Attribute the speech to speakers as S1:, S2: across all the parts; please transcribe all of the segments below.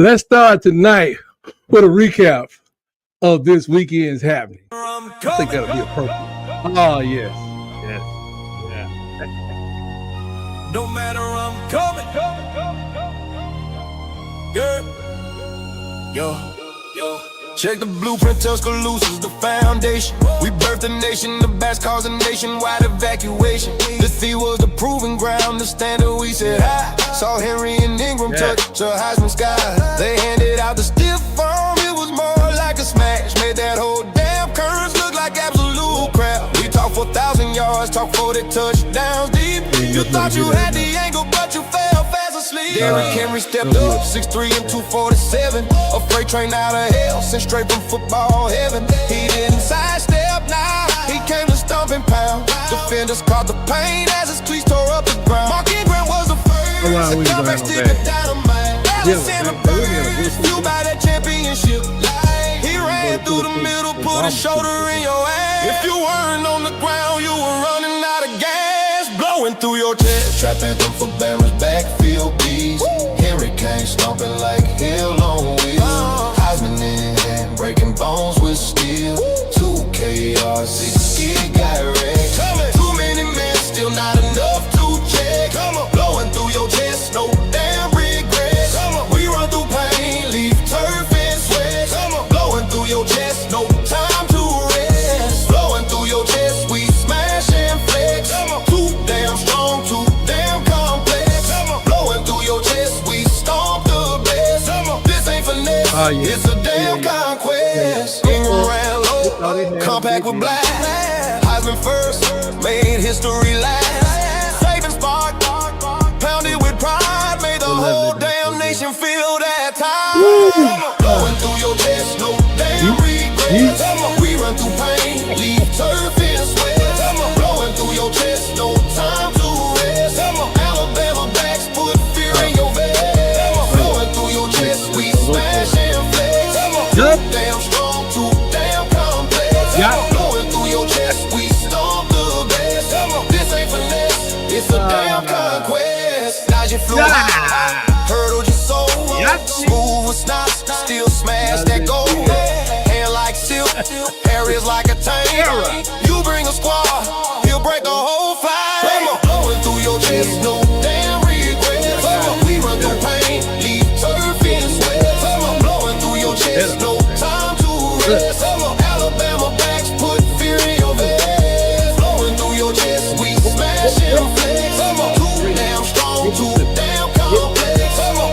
S1: Let's start tonight with a recap of this weekend's happening. I think that'll be appropriate. Oh, yes. Yes. Yeah.
S2: No matter I'm coming. Girl. Yo. Check the blueprint, Tuscaloosa's the foundation. We birthed a nation, the bats caused a nationwide evacuation. The sea was the proving ground, the standard we set high. Saw Henry and Ingram touch a Heisman sky. They handed out the stiff arm, it was more like a smash. Made that whole damn curve look like absolute crap. We talk 4,000 yards, talk 40 touchdowns deep. You thought you had the angle, but you fell fast asleep. Derrick Henry stepped up, 6'3" and 247. A freight train out of hell, sent straight from football heaven. He didn't sidestep, nah, he came to stomp and pound. Defenders caught the pain as his cleats tore up the ground. Mark Ingram was the first, a comeback stick of dynamite. Dallas and the birds, fueled by that championship. He ran through the middle, put a shoulder in your ass. If you weren't on the ground, you were running out of gas. Blowing through your chest, trapping them for Barron's backfield beats. Henry came stomping like hell on wheels. Heisman in hand, breaking bones with steel. 2 KRC, kid got wrecked. Too many men, still not enough to check. Blowing through your chest, no damn regret. We run through pain, leave turf and sweat. Blowing through your chest, no time to rest. Blowing through your chest, we smash and flex. Too damn strong, too damn complex. Blowing through your chest, we stomp the best. This ain't finesse, it's a damn conquest. Ingram ran low, compact with black. Heisman first, made history last. Saving spark, pounded with pride. Made the whole damn nation feel that time. Blowing through your chest, no damn regrets. We run through pain, leave turf and sweat. Blowing through your chest, no time to rest.
S1: Yeah.
S2: Blowing through your chest, we stomp the best. This ain't finesse, it's a damn conquest. Now you flew high, hurdled your soul. Smooth with snot, still smash that gold. Hair like silk, hair is like a tank. You bring a squad, he'll break a whole fight. Blowing through your chest, no damn regrets. We run through pain, leave turf in sweat. Blowing through your chest, no time to rest. Alabama backs put fear in your vest. Blowing through your chest, we smash and flex. Too damn strong, too damn complex.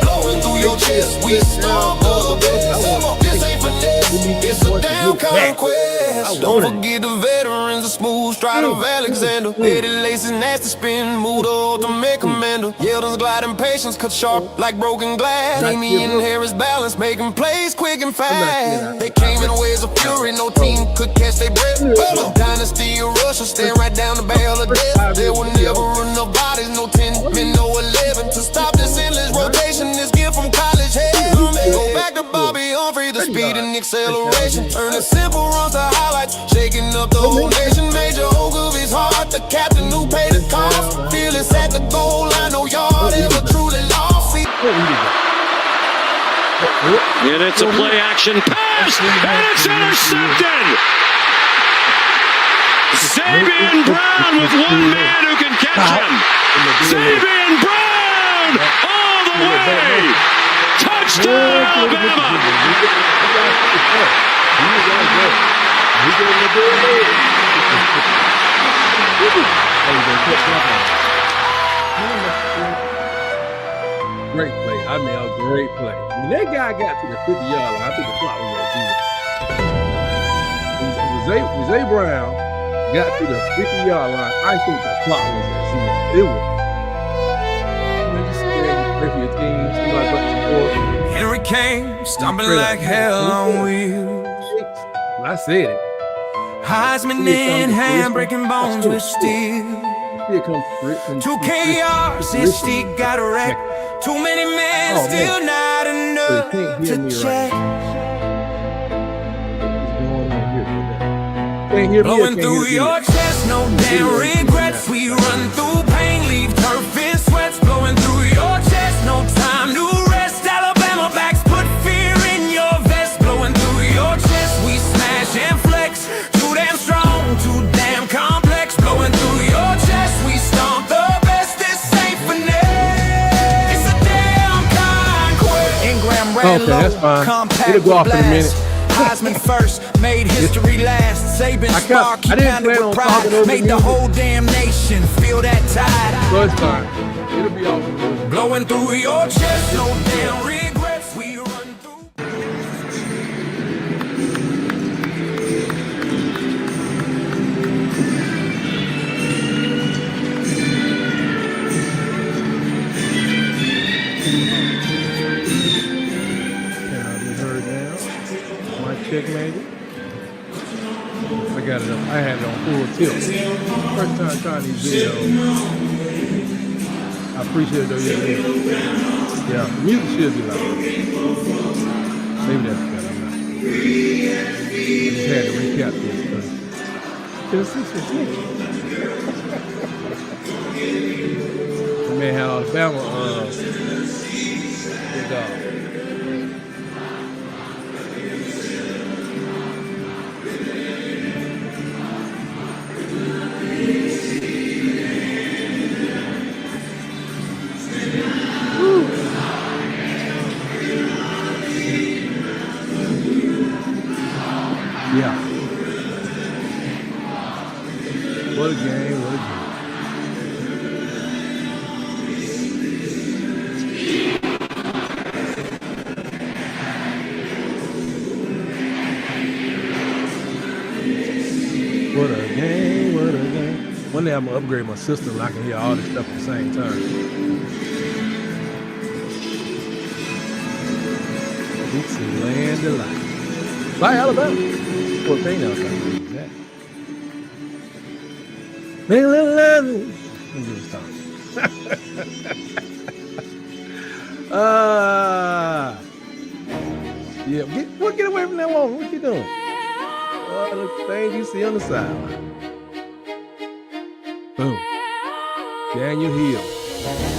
S2: Blowing through your chest, we stomp the best. This ain't finesse, it's a damn conquest. Don't forget the veterans, the smooth stride of Alexander. Eddie laces, nasty spin, move the ultimate commander. Yeldon's gliding patience, cut sharp like broken glass. Amy and Harris balance, making plays quick and fast. They came in waves of fury, no team could catch their breath. Dynasty of Russia, stand right down the barrel of death. There were never enough bodies, no 10 men, no 11 to stop this endless rotation. This gift from college hell. Go back to Bobby Humphrey, the speed and acceleration. Turning simple runs to highlights, shaking up the whole nation. Major Ogilvy's heart, the captain who paid the cost. Fearless at the goal line, no yard ever truly lost.
S3: And it's a play action pass, and it's intercepted! Sabian Brown with one man who can catch him. Sabian Brown all the way! Touchdown, Alabama!
S1: Great play. I mean, a great play. When that guy got to the 50-yard line, I think the clock was at zero. When Zay Brown got to the 50-yard line, I think the clock was at zero. It was. Just pray for your team. Somebody but support.
S2: Henry came, stomping like hell on wheels.
S1: I said it.
S2: Heisman in hand, breaking bones with steel. 2K yards, his stick got a wreck. Too many men, still not enough to check. Blowing through your chest, no damn regrets. We run through pain, leave turf in sweats. Blowing through your chest, no time to rest. Alabama backs put fear in your vest. Blowing through your chest, we smash and flex. Too damn strong, too damn complex. Blowing through your chest, we stomp the best. This ain't finesse, it's a damn conquest. Ingram ran
S1: Okay, that's fine.
S2: Compact
S1: It'll go off in a minute.
S2: Heisman first, made history last. Saban spark, he
S1: I didn't
S2: pounded
S1: plan
S2: with
S1: on talking
S2: pride.
S1: over
S2: Made
S1: the
S2: the
S1: music.
S2: whole damn nation feel that tide.
S1: So it's fine. It'll be off.
S2: Blowing through your chest, no damn regrets. We run through.
S1: Can I be heard now? Mic check maybe. I got it up. I had it on full tilt. First time trying these videos. I appreciate it though. Yeah, the music should be loud. Maybe that's better. I'm not. I just had to recap this because the man had Alabama. Good dog. Yeah. What a game, what a game. What a game, what a game. One day I'm gonna upgrade my system and I can hear all this stuff at the same time. Dixieland Delight. By Alabama. Well, they know something like that. Man, let me do this time. Yeah, get away from that woman. What you doing? the things you see on the sideline. Boom. Daniel Hill.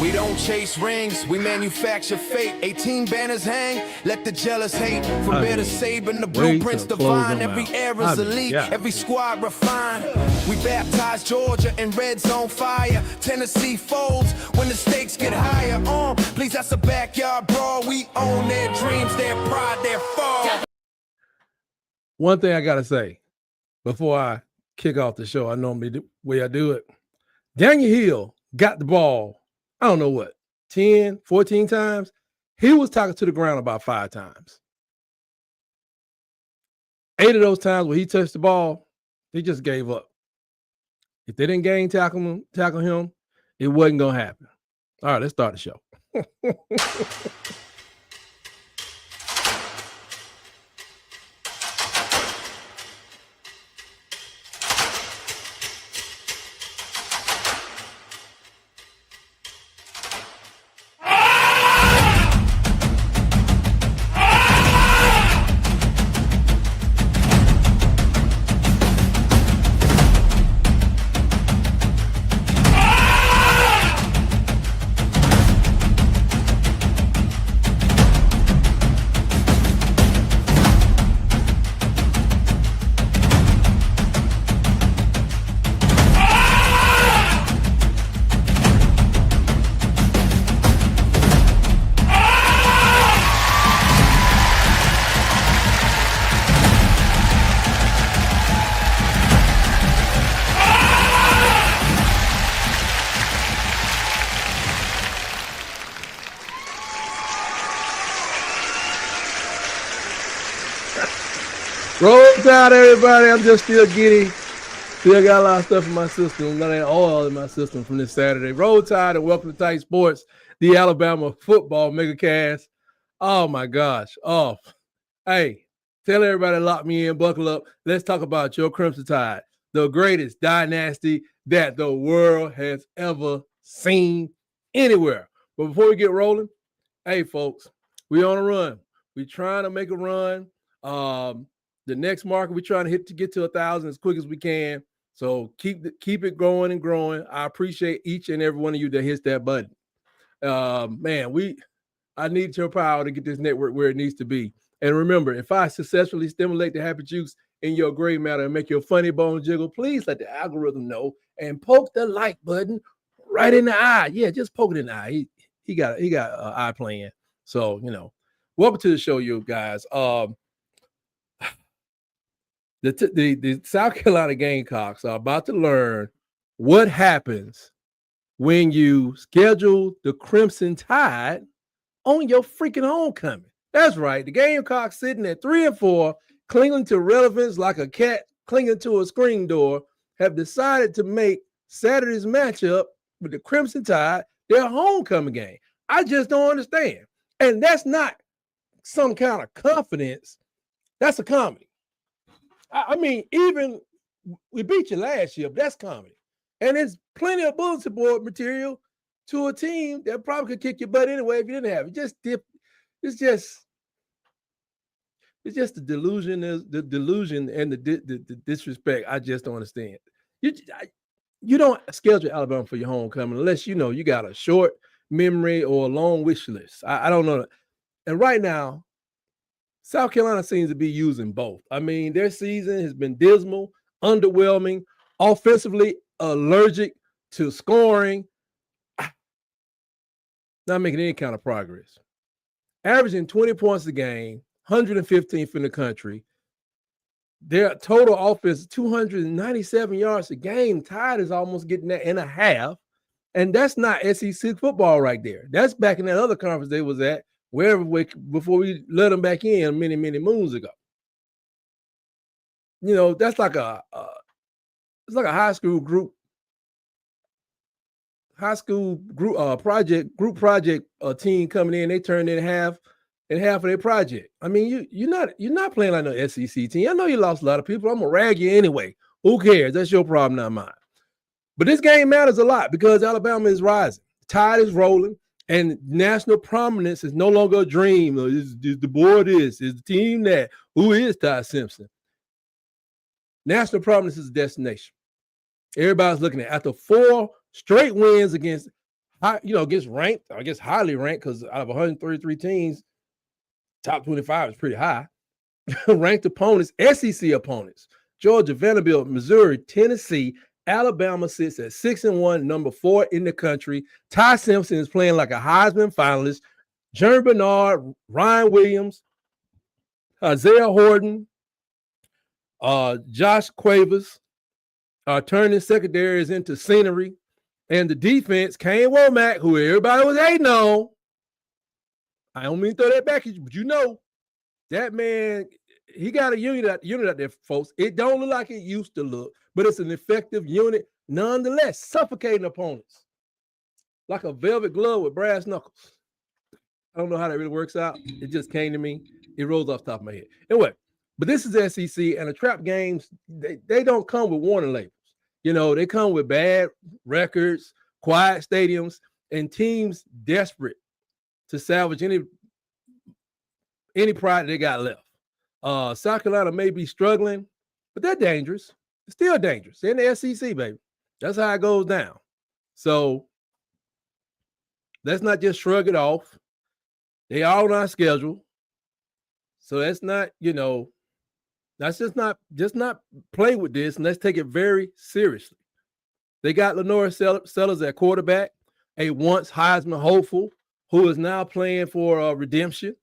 S2: We don't chase rings, we manufacture fate. 18 banners hang, let the jealous hate. From bear to saber, the blueprints divine. Every era's elite, every squad refined. We baptize Georgia in red zone fire. Tennessee folds when the stakes get higher. Please, that's a backyard brawl. We own their dreams, their pride, their fall.
S1: One thing I gotta say before I kick off the show, I normally do way I do it. Daniel Hill got the ball, I don't know what, 10, 14 times. He was talking to the ground about 5 times. 8 of those times when he touched the ball, he just gave up. If they didn't tackle him, it wasn't going to happen. All right, let's start the show. Roll Tide, everybody. I'm just still giddy. Still got a lot of stuff in my system. Not all in my system from this Saturday. Roll Tide and welcome to Tight Sports, the Alabama football megacast. Oh my gosh. Oh, hey, tell everybody to lock me in, buckle up. Let's talk about your Crimson Tide, the greatest dynasty that the world has ever seen anywhere. But before we get rolling, hey folks, we on a run. We trying to make a run. The next market we're trying to get to 1,000 as quick as we can. So keep it growing and growing. I appreciate each and every one of you that hits that button. Man, I need your power to get this network where it needs to be. And remember, if I successfully stimulate the happy juice in your gray matter and make your funny bone jiggle, please let the algorithm know and poke the like button right in the eye. Yeah, just poke it in the eye. He got an eye plan. So, welcome to the show, you guys. The South Carolina Gamecocks are about to learn what happens when you schedule the Crimson Tide on your freaking homecoming. That's right. The Gamecocks sitting at 3-4, clinging to relevance like a cat clinging to a screen door, have decided to make Saturday's matchup with the Crimson Tide their homecoming game. I just don't understand. And that's not some kind of confidence. That's a comedy. I mean, even we beat you last year, but that's comedy. And there's plenty of bulletin board material to a team that probably could kick your butt anyway if you didn't have it. It's just the delusion and the disrespect. I just don't understand. You don't schedule Alabama for your homecoming unless you got a short memory or a long wish list. I don't know. And right now, South Carolina seems to be using both. I mean, their season has been dismal, underwhelming, offensively allergic to scoring, not making any kind of progress. Averaging 20 points a game, 115th in the country. Their total offense is 297 yards a game. Tide is almost getting that in a half. And that's not SEC football right there. That's back in that other conference they was at, before we let them back in many, many moons ago. That's like it's like a high school group project team coming in. They turned in half of their project. I mean, you're not playing like no SEC team. I know you lost a lot of people. I'm gonna rag you anyway. Who cares? That's your problem, not mine. But this game matters a lot because Alabama is rising. The tide is rolling. And national prominence is no longer a dream. Is the board is the team that? Who is Ty Simpson? National Prominence is a destination. Everybody's looking at after 4 straight wins against ranked, I guess highly ranked, because out of 133 teams, top 25 is pretty high. Ranked opponents, SEC opponents, Georgia, Vanderbilt, Missouri, Tennessee, Alabama sits at 6-1, number 4 in the country. Ty Simpson is playing like a Heisman finalist. Jeremy Bernard, Ryan Williams, Isaiah Horton, Josh Quavers, turning secondaries into scenery. And the defense, Kane Womack, who everybody was hating on. I don't mean to throw that back at you, but you know, that man, he got a unit out there, folks. It don't look like it used to look, but it's an effective unit nonetheless, suffocating opponents like a velvet glove with brass knuckles. I don't know how that really works out. It just came to me. It rolls off the top of my head. Anyway, but this is SEC, and the trap games, they don't come with warning labels. You know, they come with bad records, quiet stadiums, and teams desperate to salvage any pride they got left. South Carolina may be struggling, but they're dangerous. It's still dangerous. They're in the SEC, baby. That's how it goes down. So let's not just shrug it off. They are on our schedule. So that's not, let's just not play with this, and let's take it very seriously. They got Lenore Sellers at quarterback, a once Heisman hopeful who is now playing for redemption.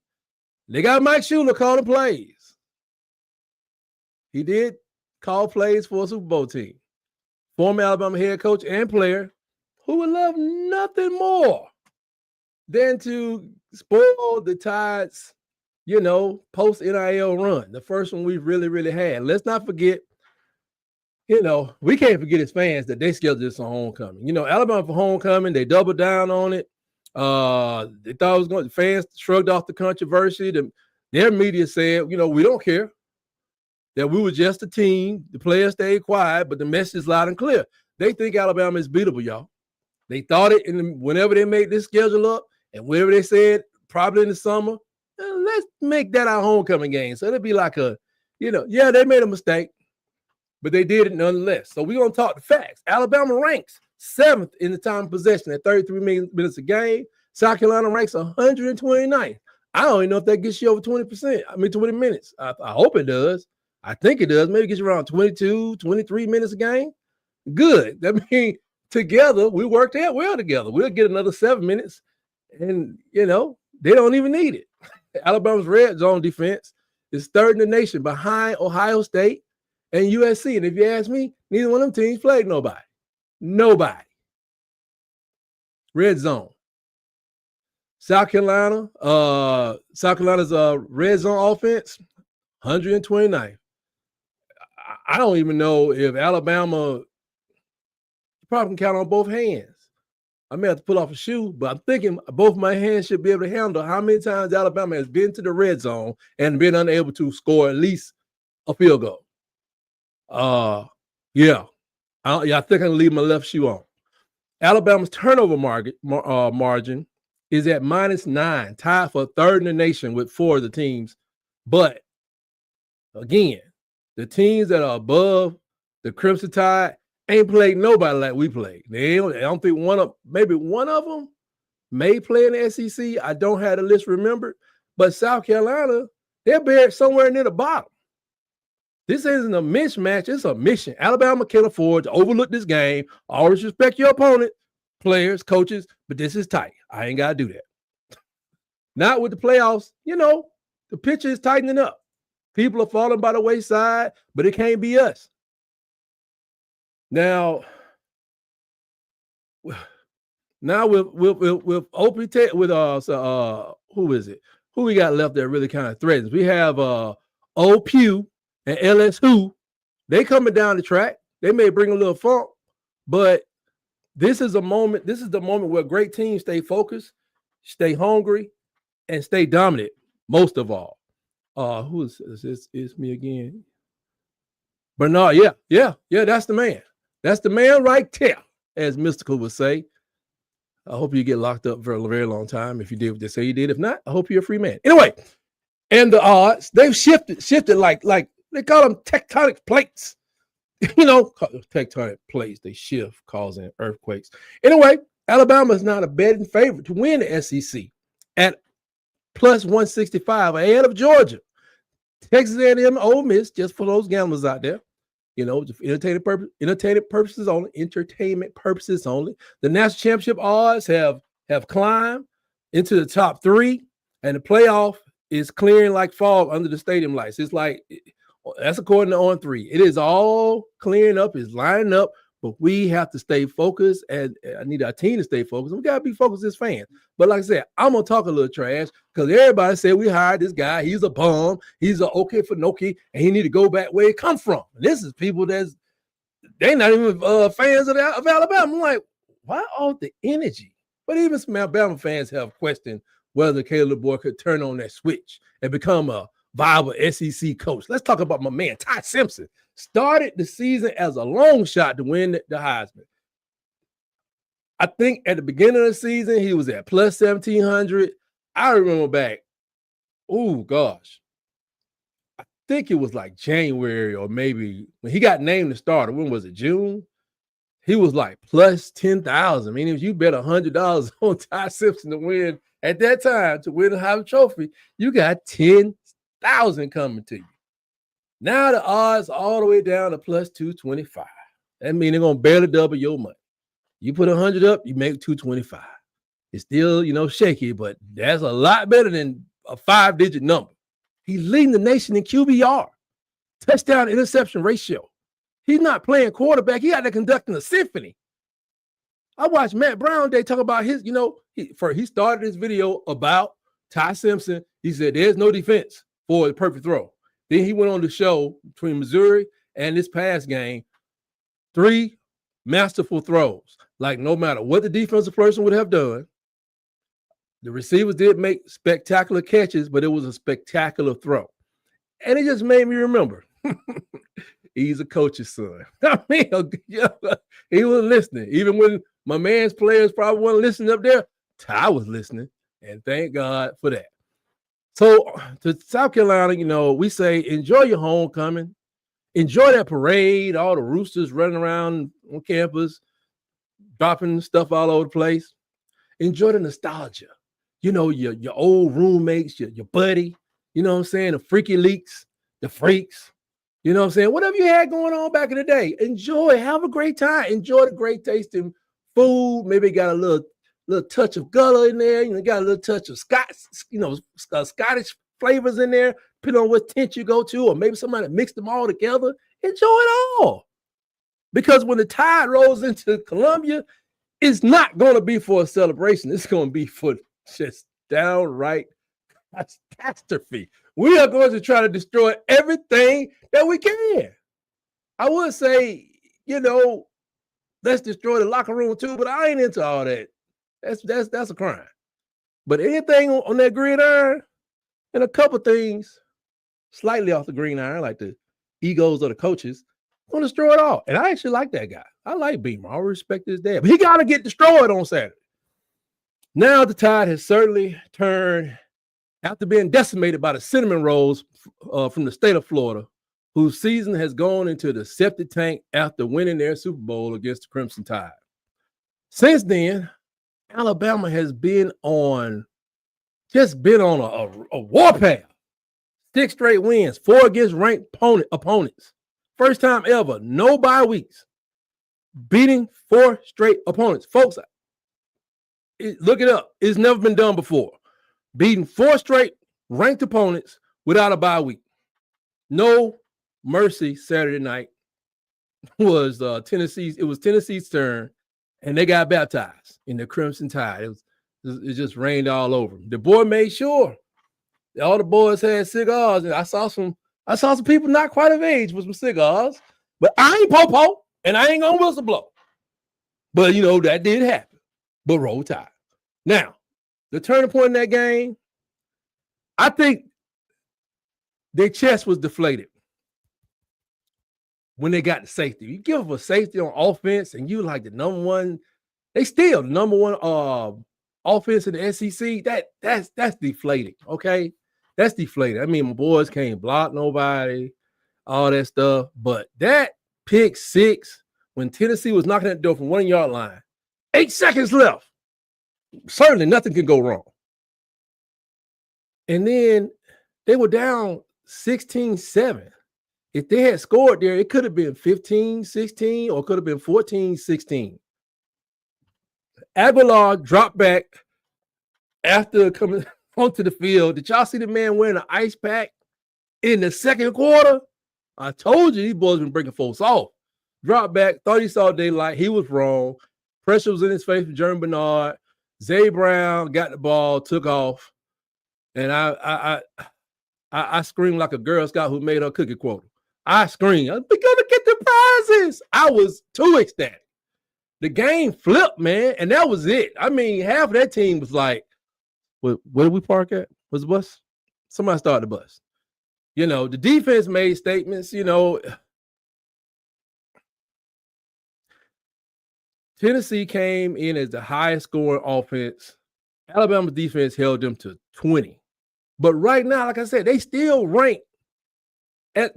S1: They got Mike Schuler calling plays. He did call plays for a Super Bowl team. Former Alabama head coach and player who would love nothing more than to spoil the Tide's post NIL run, the first one we really, really had. Let's not forget, we can't forget as fans that they scheduled this on homecoming. Alabama for homecoming, they doubled down on it. They thought it was going. Fans shrugged off the controversy. Their media said, we don't care. That we were just a team. The players stayed quiet, but the message is loud and clear. They think Alabama is beatable, y'all. They thought it whenever they made this schedule up, and whenever they said probably in the summer. Let's make that our homecoming game. So it'll be like they made a mistake, but they did it nonetheless. So we're going to talk the facts. Alabama ranks 7th in the time of possession at 33 minutes a game. South Carolina ranks 129th. I don't even know if that gets you over 20 minutes. I hope it does. I think it does. Maybe it gets you around 22, 23 minutes a game. Good. That means together, we worked out well together. We'll get another 7 minutes, and, they don't even need it. Alabama's red zone defense is 3rd in the nation behind Ohio State and USC. And if you ask me, neither one of them teams played nobody. Nobody. Red zone. South Carolina's red zone offense, 129th. I don't even know if Alabama probably can count on both hands. I may have to pull off a shoe, but I'm thinking both my hands should be able to handle how many times Alabama has been to the red zone and been unable to score at least a field goal. I think I can leave my left shoe on. Alabama's turnover margin is at -9, tied for 3rd in the nation with 4 of the teams. But again, the teams that are above the Crimson Tide ain't played nobody like we played. I don't think maybe one of them may play in the SEC. I don't have the list remembered. But South Carolina, they're buried somewhere near the bottom. This isn't a mismatch. It's a mission. Alabama can't afford to overlook this game. Always respect your opponent, players, coaches, but this is tight. I ain't got to do that. Not with the playoffs. The picture is tightening up. People are falling by the wayside, but it can't be us. Now with OPT, who is it? Who we got left that really kind of threatens? We have OPU and LSU. They coming down the track. They may bring a little funk, but this is the moment where great teams stay focused, stay hungry, and stay dominant. Most of all, who is this? It's me again. Bernard, yeah, that's the man. That's the man right there, as Mystical would say. I hope you get locked up for a very long time if you did what they say you did. If not, I hope you're a free man. Anyway, and the odds, they've shifted like they call them tectonic plates. Tectonic plates, they shift, causing earthquakes. Anyway, Alabama is not a betting favorite to win the SEC at plus 165 ahead of Georgia. Texas A&M, Ole Miss, just for those gamblers out there. Entertainment purposes only. Entertainment purposes only. The national championship odds have climbed into the top 3, and the playoff is clearing like fog under the stadium lights. It's like that's according to On3. It is all clearing up, it's lining up, but we have to stay focused, and I need our team to stay focused. We got to be focused as fans. But like I said, I'm going to talk a little trash because everybody said we hired this guy. He's a bum. He's a okay for Noki, and he need to go back where he come from. And this is people they're not even fans of Alabama. I'm like, why all the energy? But even some Alabama fans have questioned whether Caleb Boyd could turn on that switch and become a viable SEC coach. Let's talk about my man, Ty Simpson. Started the season as a long shot to win the Heisman. I think at the beginning of the season, he was at plus 1,700. I remember back, oh gosh, I think it was like January or maybe when he got named the starter. When was it, June? He was like plus 10,000. I mean, if you bet $100 on Ty Simpson to win at that time, to win the Heisman Trophy, you got 10,000 coming to you. Now the odds all the way down to plus 225. That means they're going to barely double your money. You put 100 up, you make 225. It's still, shaky, but that's a lot better than a 5-digit number. He's leading the nation in QBR, touchdown interception ratio. He's not playing quarterback. He out there conducting a symphony. I watched Matt Brown today talk about his, he started his video about Ty Simpson. He said there's no defense for the perfect throw. Then he went on the show between Missouri and this past game, 3 masterful throws. Like no matter what the defensive person would have done, the receivers did make spectacular catches, but it was a spectacular throw. And it just made me remember, he's a coach's son. I mean, he was listening. Even when my man's players probably weren't listening up there, Ty was listening, and thank God for that. So to South Carolina, we say enjoy your homecoming, enjoy that parade, all the roosters running around on campus, dropping stuff all over the place. Enjoy the nostalgia. Your old roommates, your buddy, the freaky leaks, the freaks, whatever you had going on back in the day. Enjoy, have a great time. Enjoy the great tasting food. Maybe got a little touch of Gullah in there. Got a little touch of Scottish flavors in there, depending on what tent you go to, or maybe somebody mixed them all together. Enjoy it all. Because when the tide rolls into Columbia, it's not going to be for a celebration. It's going to be for just downright catastrophe. We are going to try to destroy everything that we can. I would say, let's destroy the locker room too, but I ain't into all that. That's a crime. But anything on that gridiron, and a couple things slightly off the gridiron, like the egos of the coaches, going to destroy it all. And I actually like that guy. I like Beamer. I respect his dad. But he got to get destroyed on Saturday. Now the tide has certainly turned after being decimated by the Cinnamon Rolls from the state of Florida, whose season has gone into the septic tank after winning their Super Bowl against the Crimson Tide. Since then, Alabama has been on a warpath. 6 straight wins, 4 against ranked opponents. First time ever, no bye weeks. Beating 4 straight opponents. Folks, look it up. It's never been done before. Beating 4 straight ranked opponents without a bye week. No mercy Saturday night was Tennessee's. It was Tennessee's turn, and they got baptized in the Crimson Tide. It just rained all over them. The boy made sure all the boys had cigars, and I saw some people not quite of age with some cigars, but I ain't po-po, and I ain't gonna whistle blow. But that did happen. But roll tide. Now, the turning point in that game, I think their chest was deflated when they got the safety. You give them a safety on offense, and you like the number one. They still the number one offense in the SEC. That's deflating. Okay, that's deflating. I mean, my boys can't block nobody, all that stuff. But that pick six when Tennessee was knocking at the door from 1 yard line. 8 seconds left. Certainly nothing can go wrong. And then they were down 16-7. If they had scored there, it could have been 15-16 or could have been 14-16. Aguilar dropped back after coming onto the field. Did y'all see the man wearing an ice pack in the second quarter? I told you these boys been breaking folks off. Dropped back, thought he saw daylight. He was wrong. Pressure was in his face with Jeremy Bernard. Zay Brown got the ball, took off, and I screamed like a Girl Scout who made her cookie quota. I screamed, "We're gonna get the prizes!" I was too ecstatic. The game flipped, man, and that was it. I mean, half of that team was like, "Where did we park at? Was the bus? Somebody started the bus." You know, the defense made statements. You know, Tennessee came in as the highest scoring offense. Alabama's defense held them to 20. But right now, like I said, they still rank.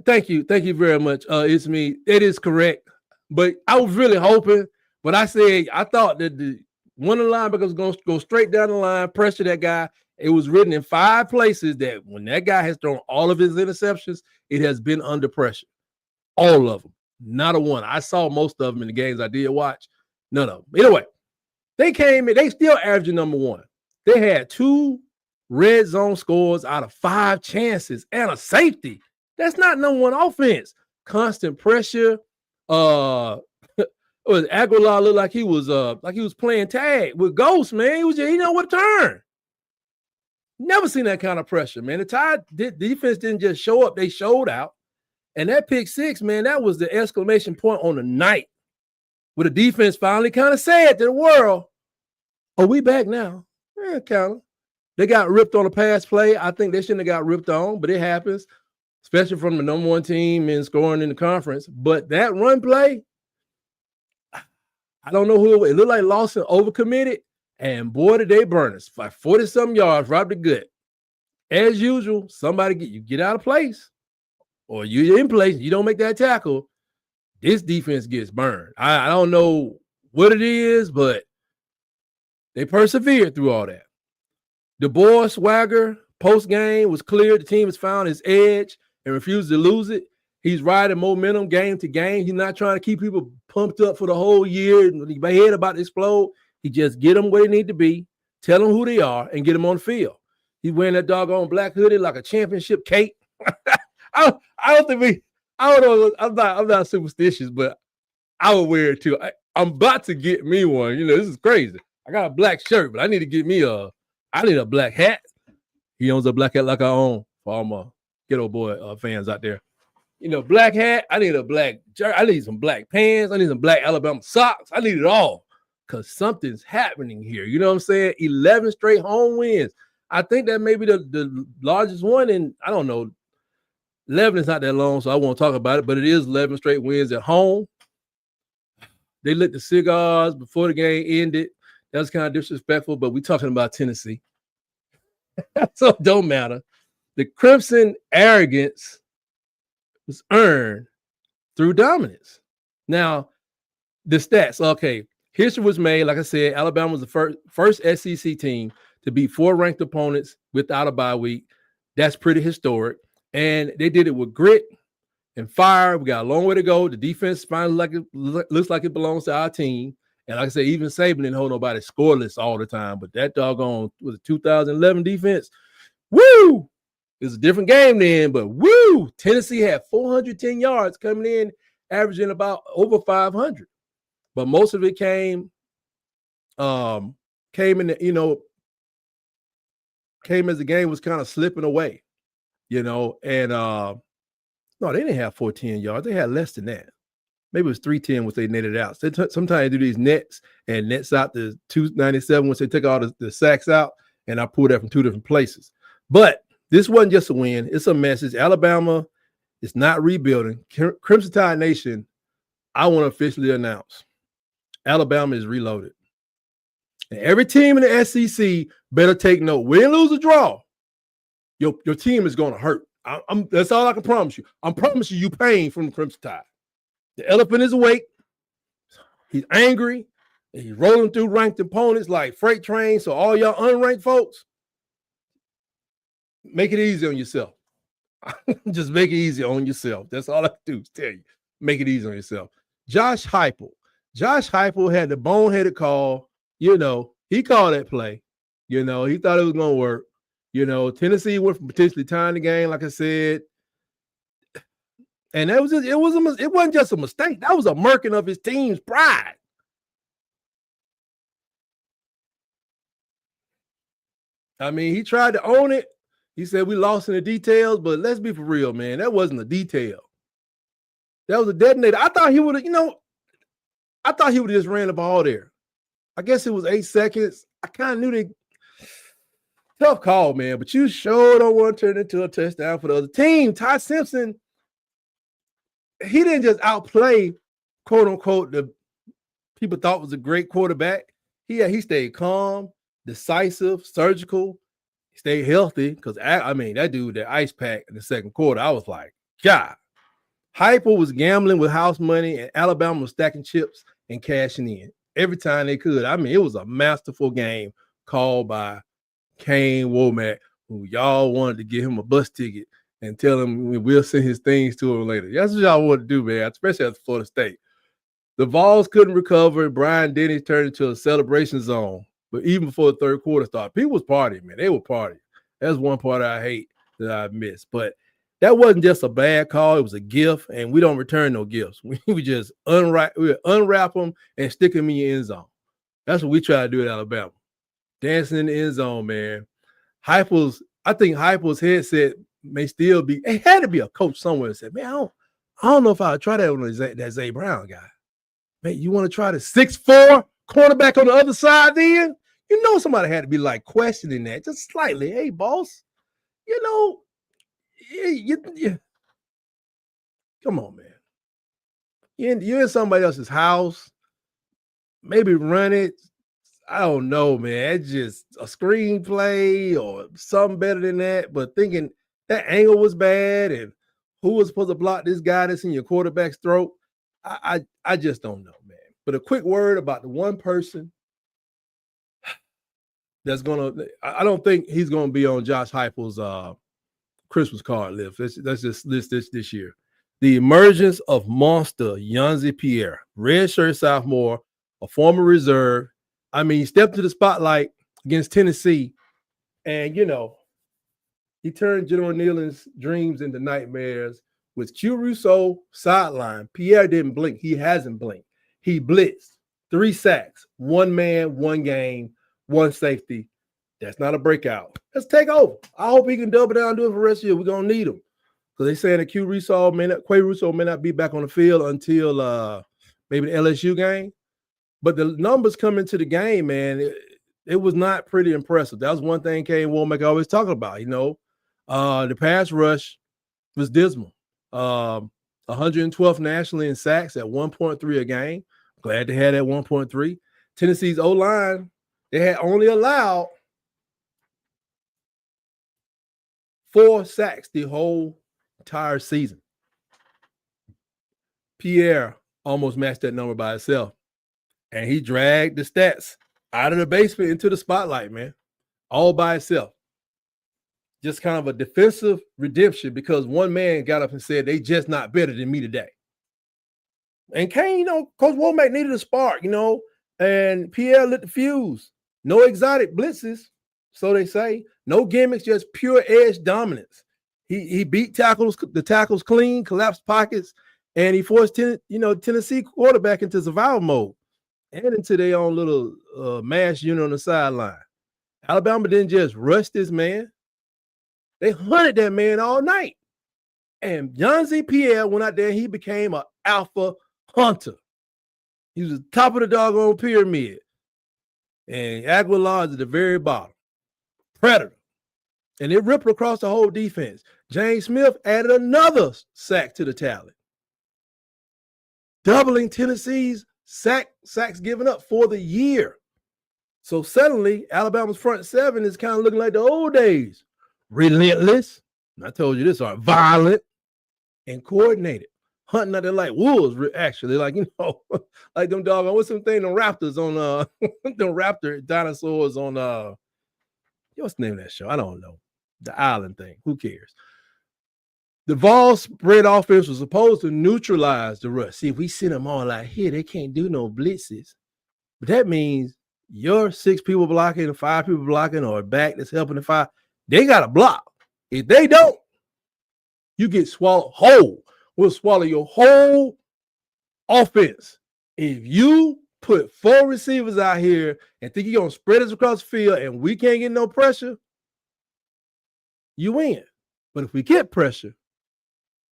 S1: Thank you very much. It's me. It is correct. But I was really hoping. But I thought that one of the linebackers was going to go straight down the line, pressure that guy. It was written in 5 places that when that guy has thrown all of his interceptions, it has been under pressure. All of them. Not a one. I saw most of them in the games I did watch. None of them. Anyway, they came in. They still averaging number 1. They had 2 red zone scores out of 5 chances and a safety. That's not number 1 offense. Constant pressure. Aguilar looked like he was playing tag with Ghost, man. He know what to turn. Never seen that kind of pressure, man. The Tide defense didn't just show up; they showed out. And that pick 6, man, that was the exclamation point on the night, where the defense finally kind of said to the world, "Oh, we back now." Yeah, kind of. They got ripped on a pass play. I think they shouldn't have got ripped on, but it happens, especially from the number 1 team in scoring in the conference. But that run play, I don't know who it was. It looked like Lawson overcommitted, and boy, did they burn us. Like 40-something yards, right to good. As usual, somebody get out of place, or you're in place, you don't make that tackle, this defense gets burned. I don't know what it is, but they persevered through all that. The boy swagger post-game was clear. The team has found his edge and refused to lose it. He's riding momentum game to game. He's not trying to keep people pumped up for the whole year. My head about to explode. He just get them where they need to be, tell them who they are, and get them on the field. He's wearing that doggone black hoodie like a championship cape. I don't know. I'm not superstitious, but I would wear it too. I'm about to get me one. You know, this is crazy. I got a black shirt, but I need to get me I need a black hat. He owns a black hat like I own for all my ghetto boy fans out there. You know, black hat. I need a black shirt. I need some black pants. I need some black Alabama socks. I need it all because something's happening here. You know what I'm saying? 11 straight home wins. I think that may be the largest one in, I don't know. 11 is not that long, so I won't talk about it, but it is 11 straight wins at home. They lit the cigars before the game ended. That was kind of disrespectful, but we're talking about Tennessee. So it don't matter. The Crimson arrogance was earned through dominance. Now, the stats, okay. History was made, like I said, Alabama was the first SEC team to beat 4 ranked opponents without a bye week. That's pretty historic. And they did it with grit and fire. We got a long way to go. The defense finally looks like it belongs to our team. And like I said, even Saban didn't hold nobody scoreless all the time. But that doggone was a 2011 defense. Woo! It was a different game then, but woo! Tennessee had 410 yards coming in, averaging about over 500. But most of it came in the, came as the game was kind of slipping away. You know, and no, they didn't have 410 yards. They had less than that. Maybe it was 310 once they netted out. So sometimes they do these nets and nets out the 297 once they take all the sacks out, and I pulled that from 2 different places. But this wasn't just a win. It's a message. Alabama is not rebuilding. Crimson Tide Nation, I want to officially announce Alabama is reloaded. And every team in the SEC better take note. Win, lose, or draw. Your team is going to hurt. That's all I can promise you. I'm promising you pain from the Crimson Tide. The elephant is awake. He's angry. And he's rolling through ranked opponents like freight trains. So all y'all unranked folks, make it easy on yourself. Just make it easy on yourself. That's all I do is tell you. Make it easy on yourself. Josh Heupel. Josh Heupel had the boneheaded call. He called that play. He thought it was going to work. Tennessee went from potentially tying the game, like I said. And it wasn't just a mistake. That was a murking of his team's pride. I mean, he tried to own it. He said we lost in the details, but let's be for real, man. That wasn't a detail. That was a detonator. I thought he would have just ran the ball there. I guess it was 8 seconds. I kind of knew they tough call, man. But you sure don't want to turn it into a touchdown for the other team. Ty Simpson, he didn't just outplay, quote unquote, the people thought was a great quarterback. He stayed calm, decisive, surgical. He stayed healthy because that dude, that ice pack in the second quarter, I was like, God. Heupel was gambling with house money, and Alabama was stacking chips and cashing in every time they could. I mean, it was a masterful game called by Kane Womack, who y'all wanted to give him a bus ticket and tell him we'll send his things to him later. That's what y'all want to do, man, especially at Florida State. The Vols couldn't recover. Brian Denny turned into a celebration zone. But even before the third quarter started, people was partying, man. They were partying. That's one part I hate that I missed. But that wasn't just a bad call. It was a gift, and we don't return no gifts. We just unwrap them and stick them in your end zone. That's what we try to do at Alabama. Dancing in the end zone, man. I think Heupel's headset may still be. It had to be a coach somewhere that said, man, I don't know if I would try that on that Zay Brown guy. Man, you want to try the 6'4" cornerback on the other side then? Somebody had to be like questioning that just slightly. Hey, boss, come on, man. You're in somebody else's house. Maybe run it. I don't know, man. It's just a screenplay or something better than that. But thinking that angle was bad and who was supposed to block this guy that's in your quarterback's throat, I just don't know, man. But a quick word about the one person that's I don't think he's gonna be on Josh Heupel's Christmas card list. Let's just list this year. The emergence of monster Yanzi Pierre, redshirt sophomore, a former reserve. I mean, he stepped to the spotlight against Tennessee, and he turned General Nealon's dreams into nightmares with Q Russo sideline. Pierre didn't blink. He hasn't blinked. He blitzed 3 sacks, 1 man, 1 game, 1 safety. That's not a breakout. Let's take over. I hope he can double down and do it for the rest of the year. We're gonna need him. Because they're saying that Quay Russo may not be back on the field until maybe the LSU game. But the numbers coming to the game, man, it was not pretty impressive. That was one thing Kane Womack always talking about. The pass rush was dismal. 112th nationally in sacks at 1.3 a game. Glad they had that 1.3. Tennessee's O-line, they had only allowed 4 sacks the whole entire season. Pierre almost matched that number by himself. And he dragged the stats out of the basement into the spotlight, man, all by himself. Just kind of a defensive redemption because one man got up and said, they just not better than me today. And Kane, Coach Womack needed a spark, and Pierre lit the fuse. No exotic blitzes, so they say. No gimmicks, just pure edge dominance. He beat the tackles clean, collapsed pockets, and he forced Tennessee quarterback into survival mode and into their own little mass unit on the sideline. Alabama didn't just rush this man. They hunted that man all night. And Yanzi Pierre went out there and he became an alpha hunter. He was the top of the doggone pyramid. And Aguilar is at the very bottom. Predator. And it rippled across the whole defense. James Smith added another sack to the tally, doubling Tennessee's sacks given up for the year. So suddenly, Alabama's front seven is kind of looking like the old days. Relentless, I told you this, are violent and coordinated. hunting out there like wolves, actually. Like, like them doggone, what's some thing, them raptors on, them raptor dinosaurs on, what's the name of that show? I don't know. The island thing. Who cares? The Vol spread offense was supposed to neutralize the rush. See, if we send them all out here, they can't do no blitzes. But that means your 6 people blocking and 5 people blocking or a back that's helping the 5, they got to block. If they don't, you get swallowed whole. We'll swallow your whole offense. If you put 4 receivers out here and think you're going to spread us across the field and we can't get no pressure, you win. But if we get pressure,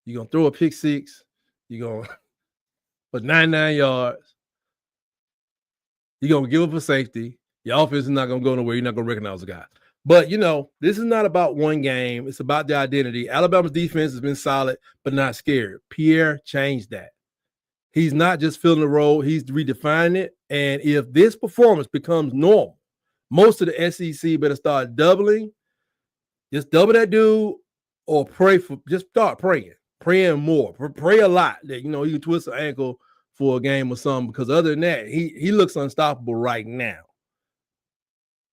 S1: you're going to throw a pick 6. You're going to put 99 yards. You're going to give up a safety. Your offense is not going to go nowhere. You're not going to recognize the guy. But, this is not about one game. It's about the identity. Alabama's defense has been solid, but not scared. Pierre changed that. He's not just filling the role. He's redefining it. And if this performance becomes normal, most of the SEC better start doubling. Just double that dude or just start praying. Praying more. Pray a lot that, he can twist an ankle for a game or something, because other than that, he looks unstoppable right now.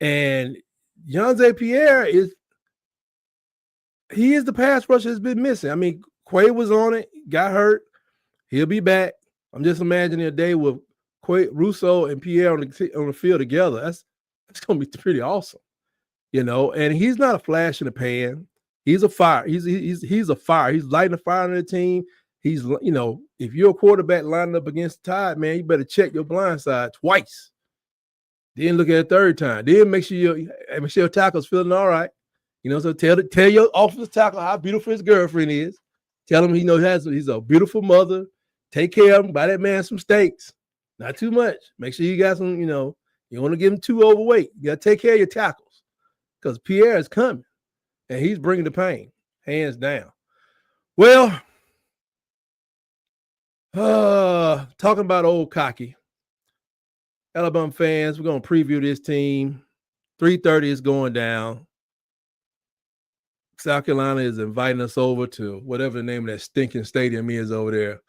S1: And Yonze Pierre is the pass rusher that's been missing. I mean, Quay was on it, got hurt. He'll be back. I'm just imagining a day with Quay, Russo, and Pierre on the field together. That's going to be pretty awesome, And he's not a flash in the pan. He's a fire. He's a fire. He's lighting the fire on the team. He's, if you're a quarterback lining up against the Tide, man, you better check your blind side twice. Then look at it 3rd time. Then make sure your tackle's feeling all right. So tell your offensive tackle how beautiful his girlfriend is. Tell him he's a beautiful mother. Take care of him. Buy that man some steaks. Not too much. Make sure you got some, you want to give him too overweight. You got to take care of your tackles, because Pierre is coming, and he's bringing the pain, hands down. Well, talking about old cocky. Alabama fans, we're going to preview this team. 3:30 is going down. South Carolina is inviting us over to whatever the name of that stinking stadium is over there.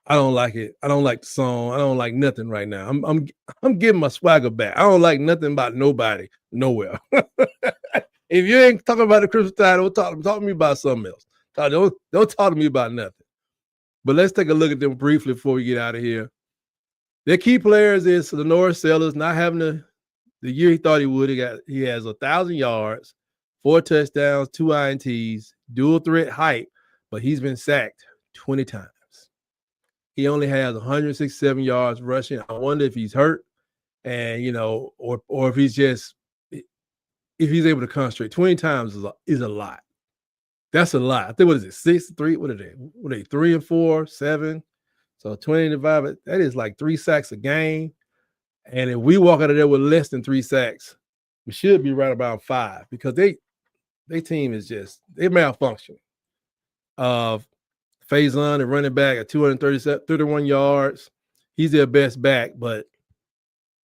S1: I don't like it. I don't like the song. I don't like nothing right now. I'm getting my swagger back. I don't like nothing about nobody, nowhere. If you ain't talking about the Christmas Tide, don't talk to me about something else. Don't talk to me about nothing. But let's take a look at them briefly before we get out of here. Their key players is Lenore Sellers, not having the year he thought he would. He has 1,000 yards, 4 touchdowns, 2 INTs, dual threat height, but he's been sacked 20 times. He only has 167 yards rushing. I wonder if he's hurt, and or if he's able to concentrate. 20 times is a lot. That's a lot. I think, what is it? 6-3? What are they? What are they? 3 and 4, 7. So 20 divided, that is like 3 sacks a game. And if we walk out of there with less than 3 sacks, we should be right about 5, because they team is they malfunctioning. Faison, the running back, at 231 yards. He's their best back, but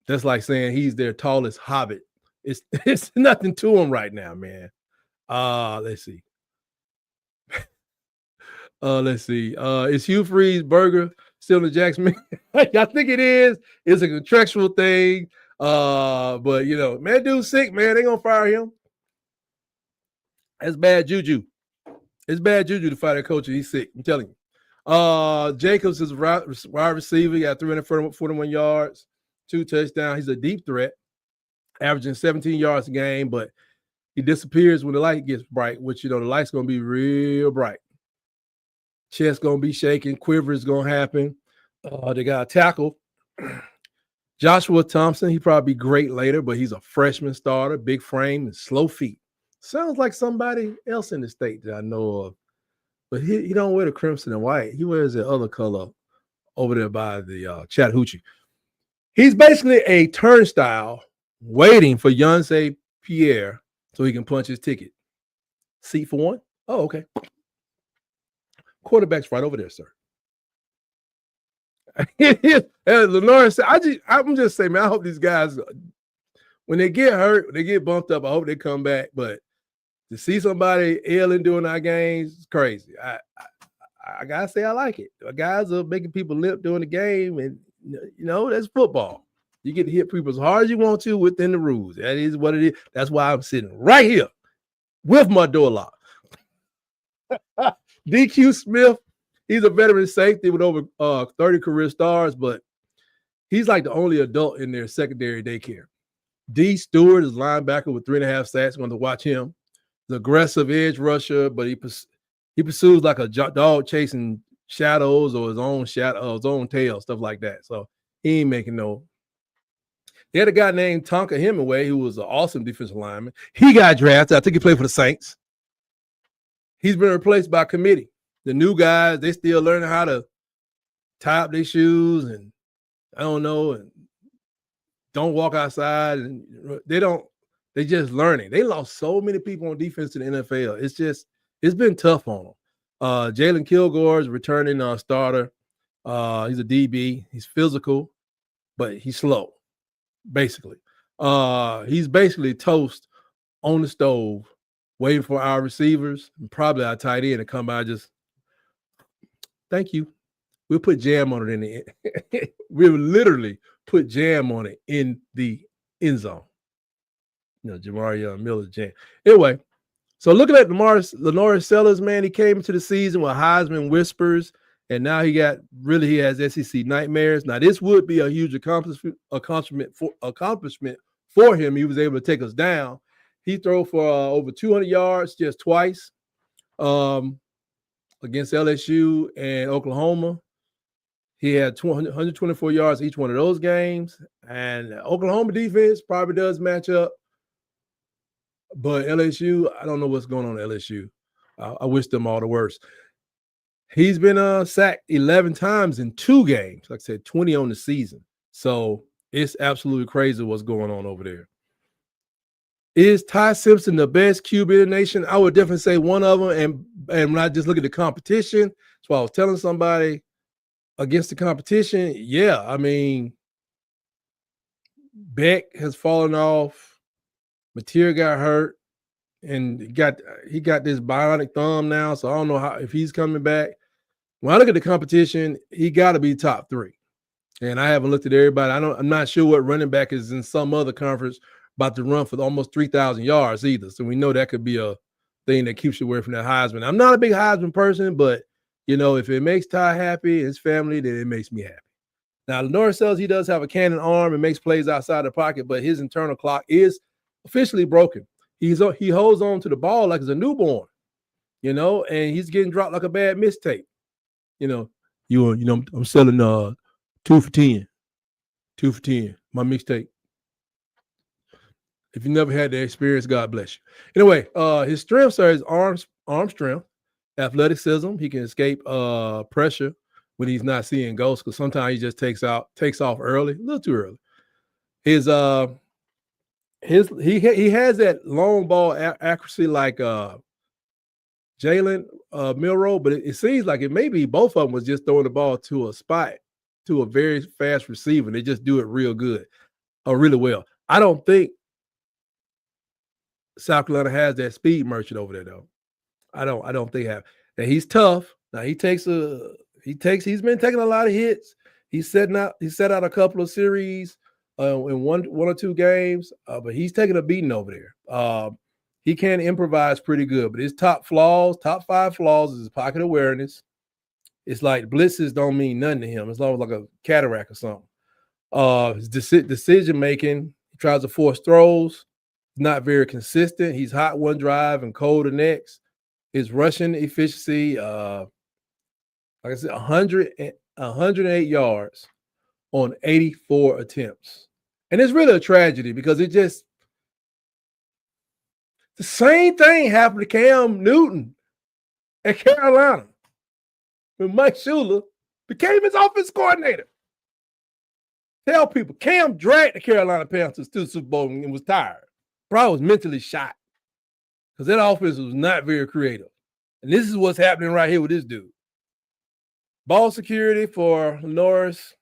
S1: that's like saying he's their tallest hobbit. It's nothing to him right now, man. Let's see. Is Hugh Freeze burger still in the Jackson? I think it is. It's a contractual thing. But man, dude's sick, man. They gonna fire him. That's bad juju. It's bad juju to fire that coach and he's sick. I'm telling you. Jacobs is wide receiver. He got 341 yards, 2 touchdowns. He's a deep threat, averaging 17 yards a game, but he disappears when the light gets bright, which, the light's going to be real bright. Chest going to be shaking. Quiver is going to happen. They got a tackle. Joshua Thompson, he probably be great later, but he's a freshman starter, big frame and slow feet. Sounds like somebody else in the state that I know of. But he don't wear the crimson and white. He wears the other color over there by the Chattahoochee. He's basically a turnstile waiting for Yonce Pierre so he can punch his ticket. Seat for one? Oh, okay. Quarterback's right over there, sir. Lenore said, I'm just saying, man, I hope these guys, when they get hurt, they get bumped up, I hope they come back. But to see somebody ailing during our games is crazy. I gotta say I like it. Guys are making people limp during the game, and that's football. You get to hit people as hard as you want to within the rules. That is what it is. That's why I'm sitting right here with my door locked. DQ Smith, he's a veteran safety with over 30 career stars, but he's like the only adult in their secondary daycare. D. Stewart is linebacker with 3.5 sacks. Going to watch him. The aggressive edge rusher, but he pursues like a dog chasing shadows or his own shadow, his own tail, stuff like that. So he ain't making no. They had a guy named Tonka Hemingway who was an awesome defensive lineman. He got drafted. I think he played for the Saints. He's been replaced by committee. The new guys, they still learning how to tie up their shoes and I don't know, and don't walk outside. And they just learning. They lost so many people on defense to the NFL. It's been tough on them. Jalen Kilgore is returning starter. He's a DB. He's physical, but he's slow, basically. He's basically toast on the stove, waiting for our receivers and probably our tight end to come by. Just thank you. We'll put jam on it in the end. We'll literally put jam on it in the end zone. Jamari Miller's jam. Anyway, so looking at Lenoris Sellers, man, he came into the season with Heisman whispers, and now he has SEC nightmares. Now, this would be a huge accomplishment for him. He was able to take us down. He threw for over 200 yards just twice against LSU and Oklahoma. He had 124 yards each one of those games. And Oklahoma defense probably does match up. But LSU, I don't know what's going on at LSU. I wish them all the worst. He's been sacked 11 times in 2 games. Like I said, 20 on the season. So it's absolutely crazy what's going on over there. Is Ty Simpson the best QB in the nation? I would definitely say one of them. And when I just look at the competition, that's why I was telling somebody against the competition, yeah, I mean, Beck has fallen off. Mateer got hurt, and he got this bionic thumb now, so I don't know if he's coming back. When I look at the competition, he got to be top 3. And I haven't looked at everybody. I'm not sure what running back is in some other conference about to run for almost 3,000 yards either. So we know that could be a thing that keeps you away from that Heisman. I'm not a big Heisman person, but if it makes Ty happy and his family, then it makes me happy. Now, Lenoris Sellers, he does have a cannon arm and makes plays outside the pocket, but his internal clock is officially broken. He holds on to the ball like it's a newborn, and he's getting dropped like a bad mistake. I'm selling 2 for 10. 2 for 10. My mixtape. If you never had that experience, God bless you. Anyway, his strengths are his arm strength, athleticism. He can escape pressure when he's not seeing ghosts, because sometimes he just takes off early, a little too early. He has that long ball accuracy like Jalen Milroe, but it seems like it maybe both of them was just throwing the ball to a spot to a very fast receiver. They just do it real good or really well. I don't think South Carolina has that speed merchant over there, though. I don't think have. And he's tough. Now he's been taking a lot of hits. He set out a couple of series in one or 2 games, but he's taking a beating over there. He can improvise pretty good, but his top 5 flaws is his pocket awareness. It's like blitzes don't mean nothing to him. It's almost like a cataract or something. His decision making, he tries to force throws, not very consistent. He's hot one drive and cold the next. His rushing efficiency, like I said, 108 yards on 84 attempts. And it's really a tragedy because the same thing happened to Cam Newton at Carolina when Mike Shula became his offense coordinator. Tell people, Cam dragged the Carolina Panthers to the Super Bowl and was tired. Probably was mentally shot because that offense was not very creative. And this is what's happening right here with this dude. Ball security for Norris,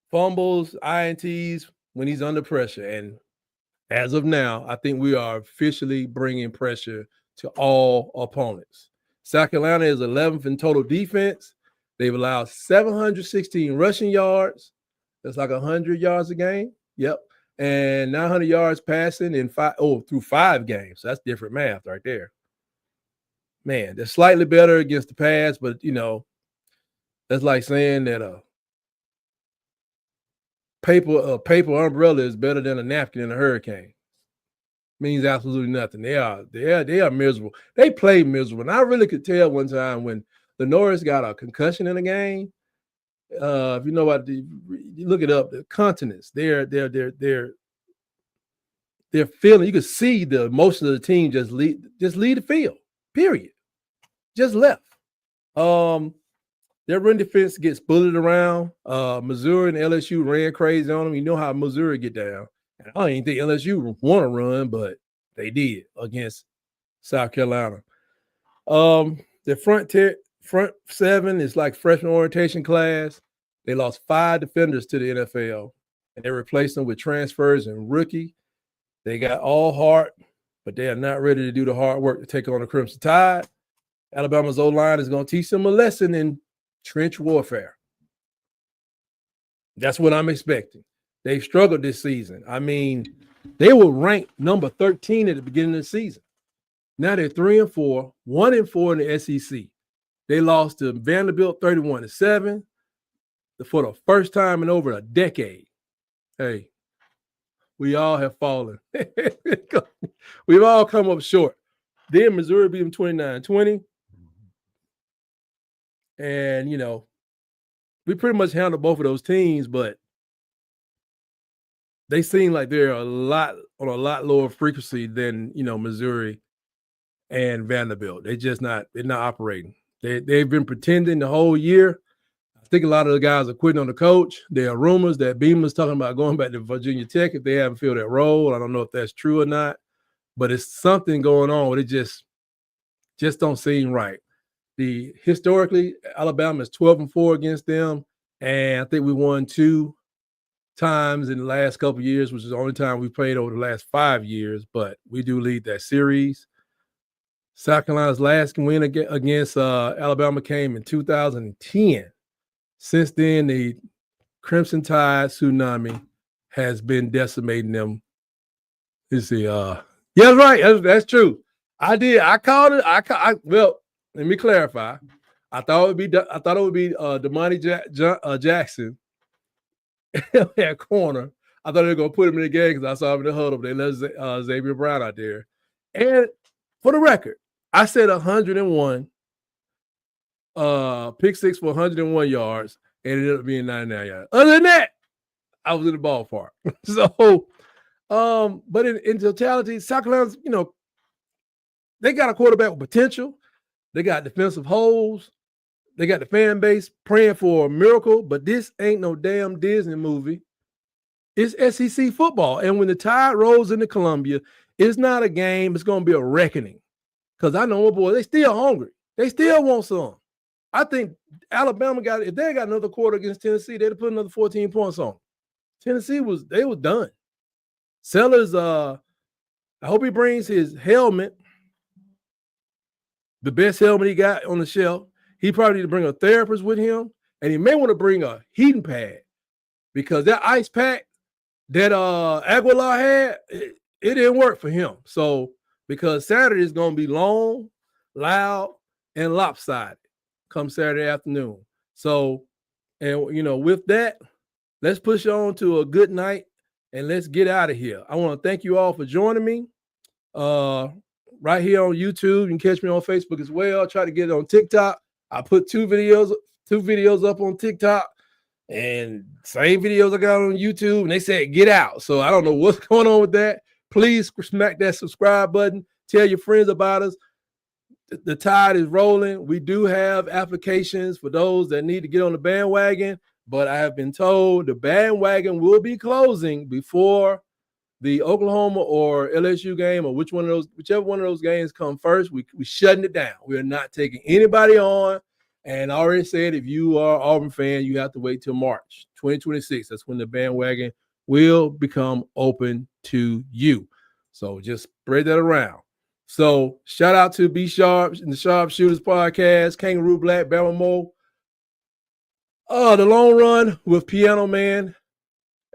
S1: fumbles, INTs when he's under pressure. And as of now, I think we are officially bringing pressure to all opponents. South Carolina is 11th in total defense. They've allowed 716 rushing yards. That's like 100 yards a game. Yep. And 900 yards passing in through 5 games. So that's different math right there. Man, they're slightly better against the pass, but, that's like saying that a paper umbrella is better than a napkin in a hurricane. Means absolutely nothing. They are miserable. They play miserable. And I really could tell one time when Norris got a concussion in a game. If you know what, you look it up. The continents, they're feeling. You could see the emotion of the team just leave the field. Period. Just left. Their run defense gets bullied around. Missouri and LSU ran crazy on them. You know how Missouri get down. And I don't even think LSU want to run, but they did against South Carolina. The front 7 is like freshman orientation class. They lost 5 defenders to the NFL, and they replaced them with transfers and rookie. They got all heart, but they are not ready to do the hard work to take on the Crimson Tide. Alabama's O-line is going to teach them a lesson in trench warfare. That's what I'm expecting. They've struggled this season. I mean, they were ranked number 13 at the beginning of the season. Now they're 3-4, 1-4 in the SEC. They lost to Vanderbilt 31-7 for the first time in over a decade. Hey, we all have fallen. We've all come up short. Then Missouri beat them 29-20. And, we pretty much handled both of those teams, but they seem like they're on a lot lower frequency than, Missouri and Vanderbilt. They're not operating. They've been pretending the whole year. I think a lot of the guys are quitting on the coach. There are rumors that Beamer's talking about going back to Virginia Tech if they haven't filled that role. I don't know if that's true or not, but it's something going on where it just don't seem right. Historically, Alabama is 12-4 against them, and I think we won 2 times in the last couple of years, which is the only time we played over the last 5 years, but we do lead that series. South Carolina's last win against Alabama came in 2010. Since then, the Crimson Tide tsunami has been decimating them. Let's see. Yeah, that's right. That's true. I called it. Well, let me clarify. I thought it would be Damani Jackson at corner. I thought they were going to put him in the game because I saw him in the huddle. They let Xavier Brown out there. And for the record, I said 101, pick 6 for 101 yards, and it ended up being 99 yards. Other than that, I was in the ballpark. So, but in totality, South Carolina's, they got a quarterback with potential. They got defensive holes. They got the fan base praying for a miracle, but this ain't no damn Disney movie. It's SEC football. And when the Tide rolls into Columbia, it's not a game. It's going to be a reckoning. Because I know my boy, they still hungry. They still want some. I think Alabama if they got another quarter against Tennessee, they'd have put another 14 points on. Tennessee was done. Sellers, I hope he brings his helmet, the best helmet he got on the shelf. He probably need to bring a therapist with him, and he may want to bring a heating pad because that ice pack that Aguilar had, it didn't work for him. So because Saturday is going to be long, loud, and lopsided come Saturday afternoon. So, and with that, let's push on to a good night and let's get out of here. I want to thank you all for joining me. Right here on YouTube. You can catch me on Facebook as well. I try to get it on TikTok. I put two videos up on TikTok and same videos I got on YouTube, and they said get out. So I don't know what's going on with that. Please smack that subscribe button. Tell your friends about us. The Tide is rolling. We do have applications for those that need to get on the bandwagon, but I have been told the bandwagon will be before the Oklahoma or LSU game, or whichever one of those games come first. We shutting it down. We are not taking anybody on. And I already said, if you are an Auburn fan, you have to wait till March 2026. That's when the bandwagon will become open to you. So just spread that around. So shout out to B Sharp and the Sharpshooters podcast, Kangaroo Black, Barrel Mo. The long run with Piano Man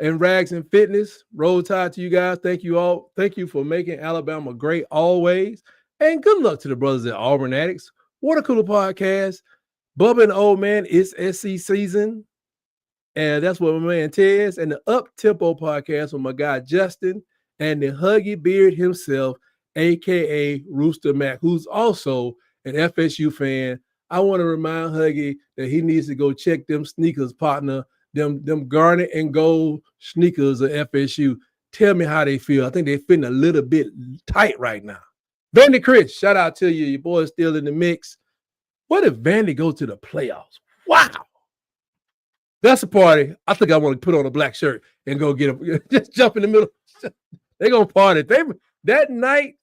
S1: and Rags and Fitness. Roll Tide to you guys. Thank you all. Thank you for making Alabama great always. And good luck to the brothers at Auburn Addicts. Water Cooler Podcast. Bubba and the Old Man, it's SC season. And that's what my man Tez. And the Up Tempo Podcast with my guy Justin and the Huggy Beard himself, a.k.a. Rooster Mac, who's also an FSU fan. I want to remind Huggy that he needs to go check them sneakers, partner, them garnet and gold sneakers of FSU. Tell me how they feel. I think they're fitting a little bit tight right now. Vandy Chris, shout out to you. Your boy's still in the mix. What if Vandy go to the playoffs? Wow. That's a party. I think I want to put on a black shirt and go get them. Just jump in the middle. They're going to party. That night,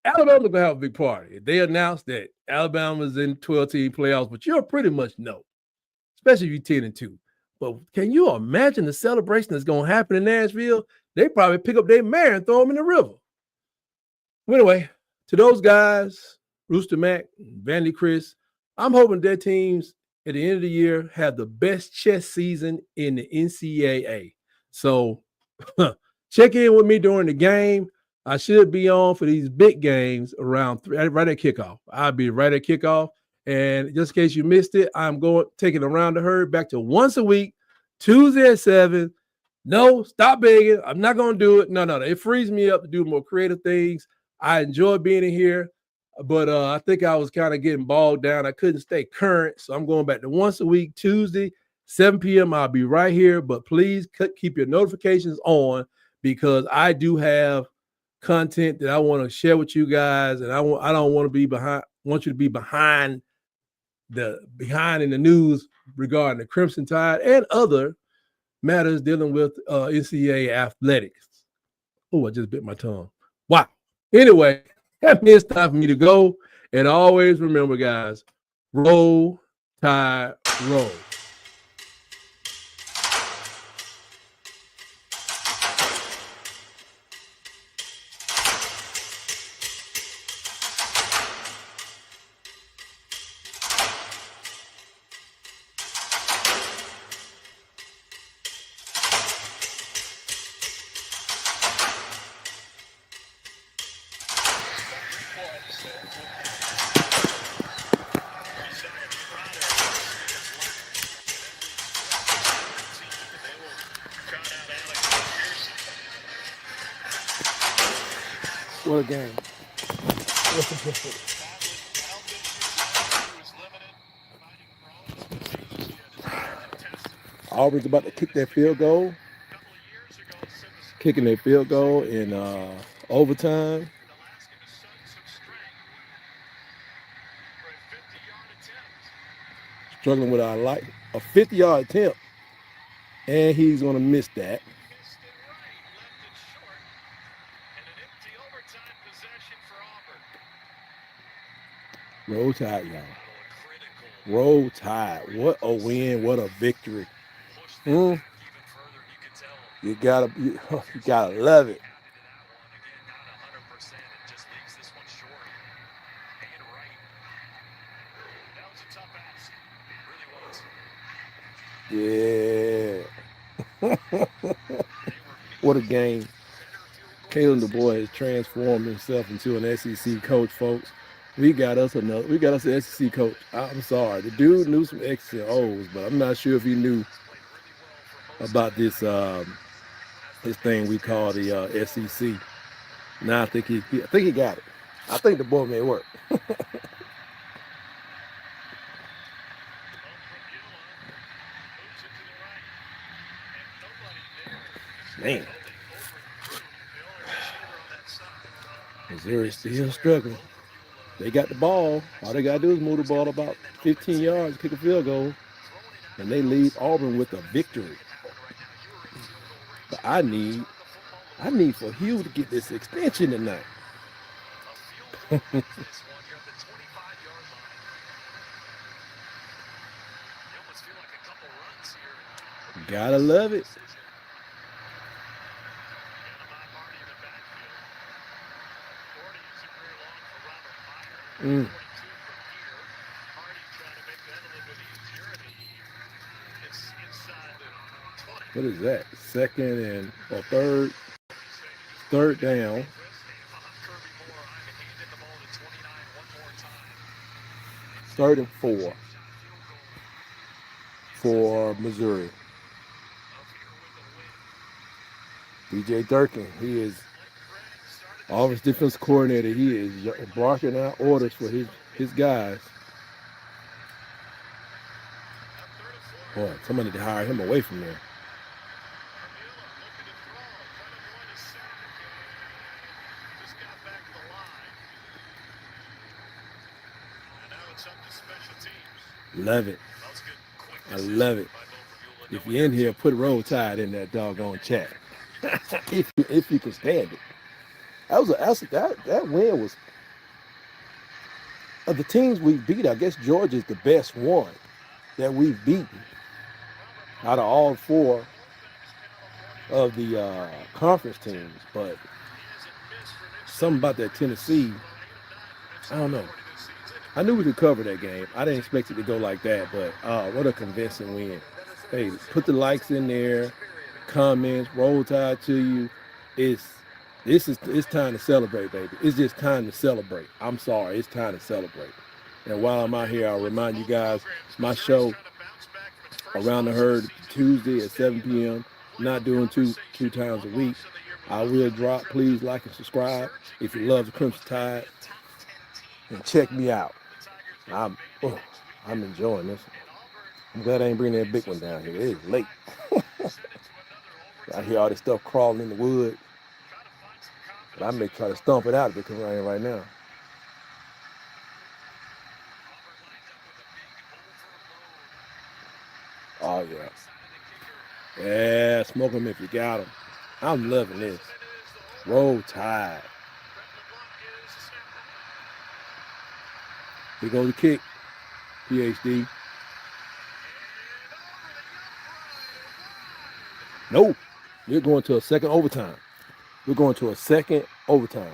S1: Alabama's going to have a big party. They announced that Alabama's in 12-team playoffs, but you'll pretty much know, especially if you're 10-2. But can you imagine the celebration that's going to happen in Nashville? They probably pick up their mare and throw them in the river. Anyway, to those guys, Rooster Mac, Vandy Chris, I'm hoping their teams at the end of the year have the best chess season in the NCAA. So check in with me during the game. I should be on for these big games around right at kickoff. I'll be right at kickoff. And just in case you missed it, I'm taking around the herd back to once a week, Tuesday at 7. No, stop begging. I'm not going to do it. No. It frees me up to do more creative things. I enjoy being in here, but I think I was kind of getting bogged down. I couldn't stay current, so I'm going back to once a week, Tuesday, 7 p.m. I'll be right here, but please keep your notifications on because I do have content that I want to share with you guys, and I don't want to be behind. I want you to be behind in the news regarding the Crimson Tide and other matters dealing with NCAA athletics. Oh, I just bit my tongue. Wow. Anyway, it's time for me to go. And always remember, guys, roll, tide, roll. What a game. Auburn's about to kick their field goal. Kicking their field goal in overtime. Struggling with a 50-yard attempt. And he's going to miss that. Roll Tide, y'all. Roll Tide. What a win. What a victory. You gotta love it. Yeah. What a game. Kalen DuBois has transformed himself into an SEC coach, folks. We got us an SEC coach. I'm sorry. The dude knew some X's and O's, but I'm not sure if he knew about this thing we call the SEC. Now I think he got it. I think the boy may work. Man. Missouri still struggling. They got the ball. All they got to do is move the ball about 15 yards, kick a field goal, and they leave Auburn with a victory. But I need for Hugh to get this extension tonight. Gotta love it. Mm. What is that? Second and or third down. Third and 4 for Missouri. DJ Durkin, he is Auburn's defense coordinator. He is barking out orders for his guys. Boy, somebody to hire him away from there. Love it. I love it. If you're in here, put Roll Tide in that doggone chat. if you can stand it. That win was of the teams we beat. I guess Georgia's the best one that we've beaten out of all 4 of the conference teams. But something about that Tennessee, I don't know. I knew we could cover that game. I didn't expect it to go like that, but what a convincing win. Hey, put the likes in there, comments, Roll Tide to you. It's time to celebrate, baby. It's just time to celebrate. I'm sorry, it's time to celebrate. And while I'm out here, I'll remind you guys, my show, Around the Herd, Tuesday at 7 p.m. Not doing two times a week. I will drop. Please like and subscribe if you love the Crimson Tide. And check me out. I'm enjoying this. I'm glad I ain't bringing that big one down here. It is late. I hear all this stuff crawling in the wood. But I may try to stomp it out if it comes around right now. Oh, yeah. Yeah, smoke them if you got them. I'm loving this. Roll Tide. Here goes the kick. PhD. Nope. We're going to a second overtime. We're going to a second overtime.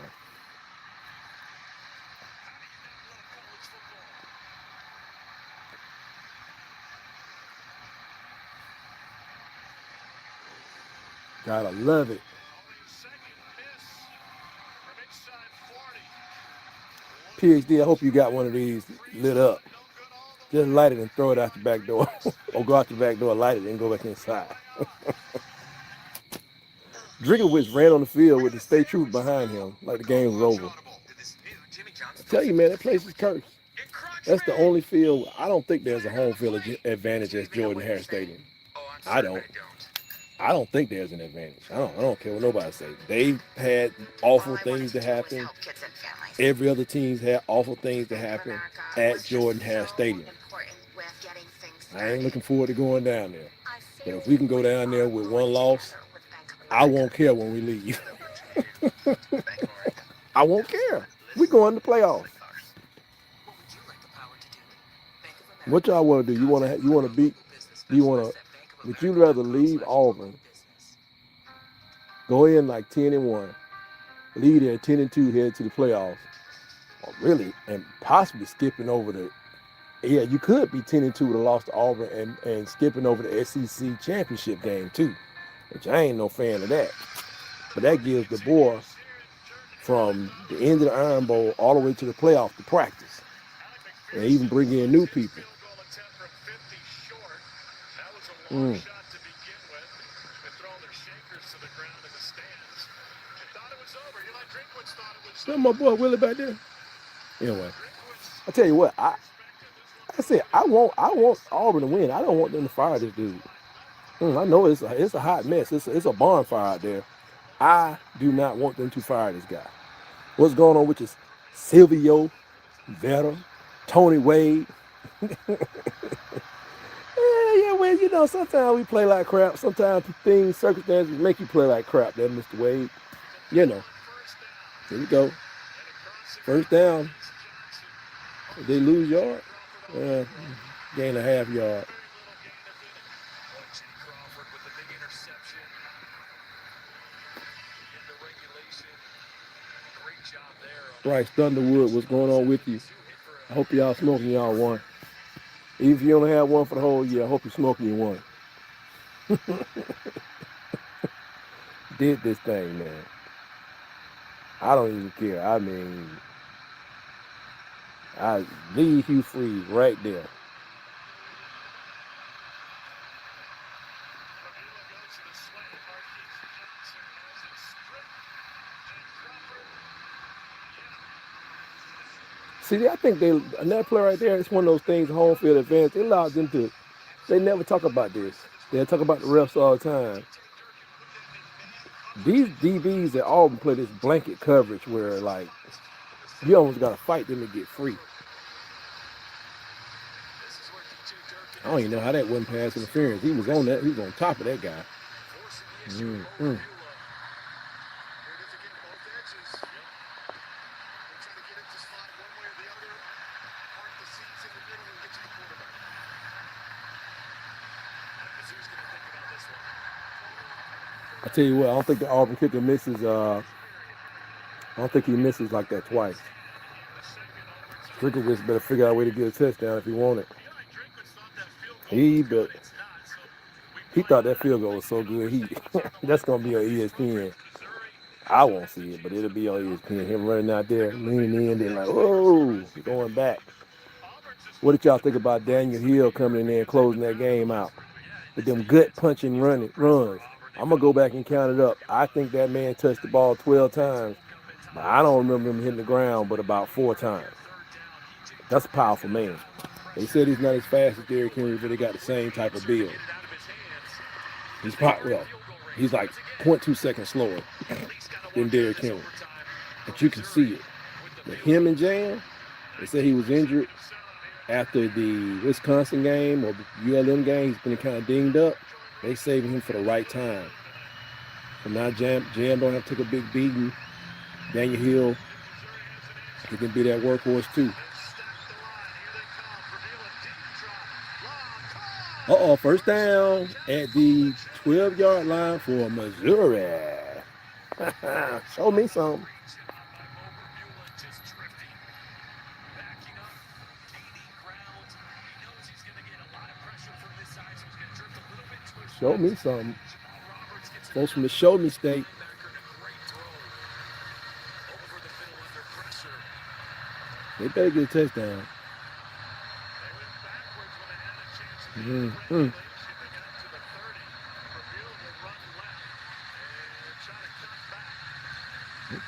S1: Gotta love it. PhD, I hope you got one of these lit up. Just light it and throw it out the back door. Or go out the back door, light it, and go back inside. Drinkowitz ran on the field with the state trooper behind him like the game was over. I tell you, man, that place is cursed. That's the only field. I don't think there's a home field advantage at Jordan-Hare Stadium. I don't think there's an advantage. I don't care what nobody says. They've had awful things to happen. Every other team's had awful things to happen at Jordan-Hare Stadium. I ain't looking forward to going down there. But if we can go down there with one loss, I won't care when we leave. I won't care. We're going to playoffs. What y'all want to do? You want to beat? Would you rather leave Auburn, go in like 10-1, lead at 10-2, head to the playoffs, or really, and possibly skipping over you could be 10-2 with a loss to Auburn and skipping over the SEC championship game too, which I ain't no fan of that. But that gives the boys from the end of the Iron Bowl all the way to the playoff to practice, and even bring in new people. Still my boy Willie back there. Anyway, I tell you what, I said I want Auburn to win. I don't want them to fire this dude. I know it's a hot mess. It's a bonfire out there. I do not want them to fire this guy. What's going on with this Silvio, Vera, Tony Wade? Yeah, well, sometimes we play like crap. Sometimes circumstances make you play like crap there, Mr. Wade. Here we go. First down. Did they lose yard? Gain a half yard. Bryce Thunderwood, what's going on with you? I hope y'all smoking y'all one. Even if you only have one for the whole year, I hope you're smoking you one. Did this thing, man. I don't even care. I mean, I leave Hugh Freeze right there. See, I think another play right there, it's one of those things, home field advantage. It allows them to, they never talk about this. They talk about the refs all the time. These DBs at Auburn play this blanket coverage where, like, you almost got to fight them to get free. I don't even know how that wasn't pass interference. He was on that. He was on top of that guy. Mm-hmm. I tell you what, I don't think the Auburn kicker misses. I don't think he misses like that twice. Drinkovich better figure out a way to get a touchdown if he want it. He thought that field goal was so good. That's gonna be on ESPN. I won't see it, but it'll be on ESPN. Him running out there, leaning in, then like, whoa, going back. What did y'all think about Daniel Hill coming in there and closing that game out with them gut punching runs? I'm gonna go back and count it up. I think that man touched the ball 12 times. But I don't remember him hitting the ground but about 4 times. That's a powerful man. They said he's not as fast as Derrick Henry, but they got the same type of build. He's he's like 0.2 seconds slower than Derrick Henry. But you can see it. With him and Jam, they said he was injured after the Wisconsin game or the ULM game. He's been kind of dinged up. They saving him for the right time. So now Jam don't have to take a big beating. Daniel Hill, he can be that workhorse too. First down at the 12-yard line for Missouri. Show me something. Show me something. Goes from the show me state. They better get a touchdown. Mm-hmm.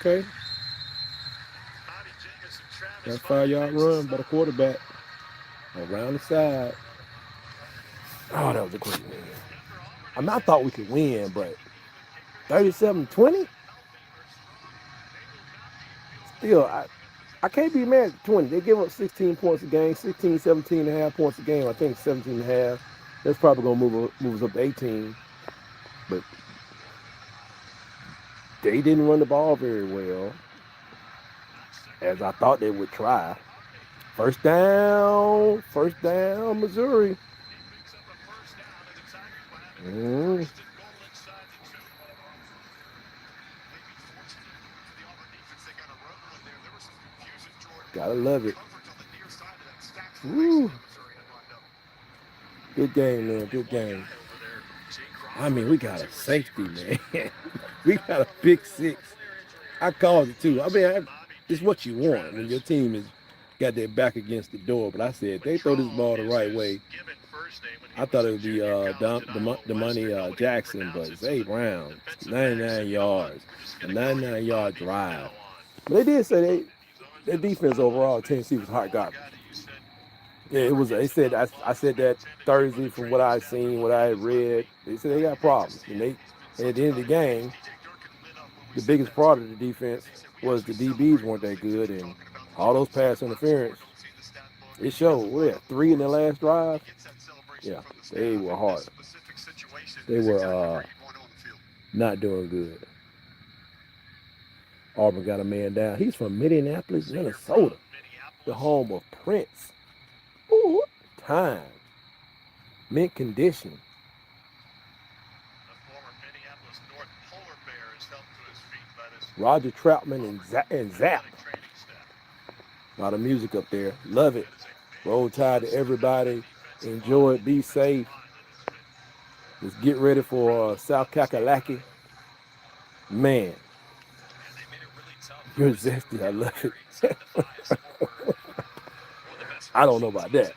S1: Okay. That 5-yard run by the quarterback around the side. Oh, that was a great win. I thought we could win, but 37-20? Still, I can't be mad at 20. They give up 16 points a game, 16, 17 and a half points a game. I think 17 and a half. That's probably going to move us up to 18. But they didn't run the ball very well, as I thought they would try. First down, Missouri. Gotta love it. Woo. Good game, man. Good game. I mean, we got a safety, man. We got a big 6. I called it too. I mean, it's what you want when your team has got their back against the door. But I said, they throw this ball the right way. I thought it would be Damani Jackson, but it's 8 rounds, 99 yards, a 99-yard drive. But they did say their defense overall, Tennessee, was hot garbage. Yeah, it was. They said I said that Thursday from what I seen, what I had read. They said they got problems, and at the end of the game, the biggest part of the defense was the DBs weren't that good, and all those pass interference. It showed. We had 3 in the last drive. Yeah, they were hard. They were not doing good. Auburn got a man down. He's from Minneapolis, Minnesota, the home of Prince. Ooh, time. Mint condition. Roger Troutman and Zap. A lot of music up there. Love it. Roll Tide to everybody. Enjoy it. Be safe. Let's get ready for South Kakalaki. Man, you're zesty. I love it. I don't know about that.